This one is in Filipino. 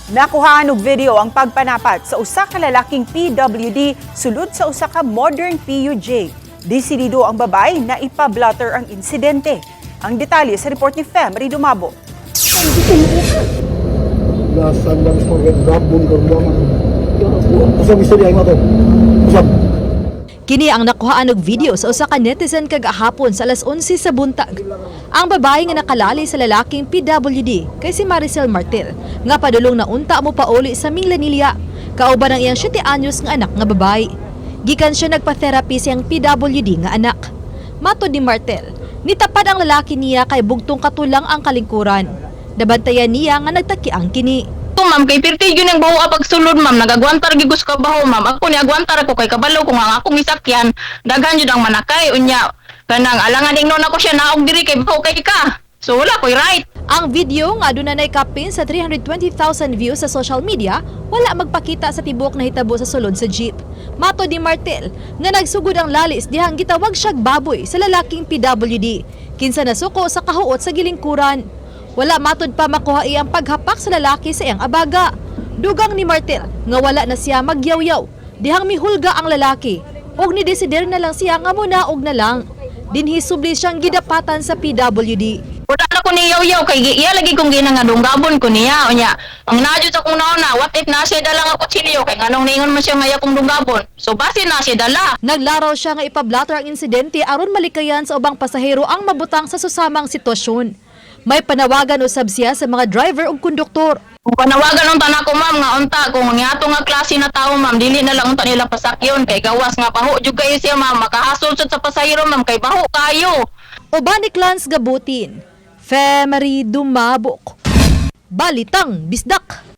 Nakuhaan og video ang pagpanapat sa usa ka lalaking PWD sulod sa usa ka modern PUJ. Desidido ang babay na ipablatter ang insidente. Ang detalye sa report ni Fem Dumabo. Lasan lang sa gabon karungan. Usab istorya mo to. Usab. Kini ang nakuhaan og video sa usa ka netizen kagahapon sa alas 11 sa buntag. Ang babae nga nakalali sa lalaking PWD kay si Maricel Martel nga padulong na unta mo pauli sa Minglanilla kauban ang iyang 7 anyos nga anak nga babae. Gikan siya nagpa-therapy siyang PWD nga anak. Matod ni Martel, nitapad ang lalaki niya kay bugtong katulang ang kalingkuran. Nabantayan niya nga nagtakiang kini. Ma'am, kay pirti yun yung baho pagsulod, ma'am. Nagagwantar gigos ka baho, ma'am. Ako ni agwantar ako kay kabalo kung ang akong isakyan, daghan yun ang manakay. Unya, kanang alangan ingnon ako siya naog diri kay baho kay ka. So wala ko'y right. Ang video nga aduna nay kapin sa 320,000 views sa social media, wala magpakita sa tibok na hitabo sa sulod sa jeep. Mato ni Martel nga nagsugod ang lalis dihang gitawag siyag baboy sa lalaking PWD. Kinsa nasuko sa kahuot sa gilingkuran. Wala matod pa makuha iyang paghapak sa lalaki sa iyang abaga. Dugang ni Martel nga wala na siya magyaw-yaw dihang mihulga ang lalaki og ni desider na lang siya nga munaog na lang. Dinhi subli siyang gidapatan sa PWD. Wala na ko ni yaw-yaw kay iya lagi kong ginangadunggabon ko niya. Unya, ang nadyo sa kong nauna, what if na siya dala nga kutsilyo kay nganong ningon man siya maya kong dunggabon. So base na siya dala. Naglaraw siya nga ipablatter ang insidente aron malikayan sa ubang pasahero ang mabutang sa susamang sitwasyon. May panawagan usab siya sa mga driver ug konduktor. Kung panawagan unta na ko, ma'am, nga unta kung niato nga klase na tao, ma'am, dili na lang unta nila pasakyon kay gawas nga baho jud kayo siya, ma'am, makahasol sad sa pasahero, ma'am, kay baho kayo. Uban ni Clans Gabutin, Fem Dumabok, Balitang Bisdak.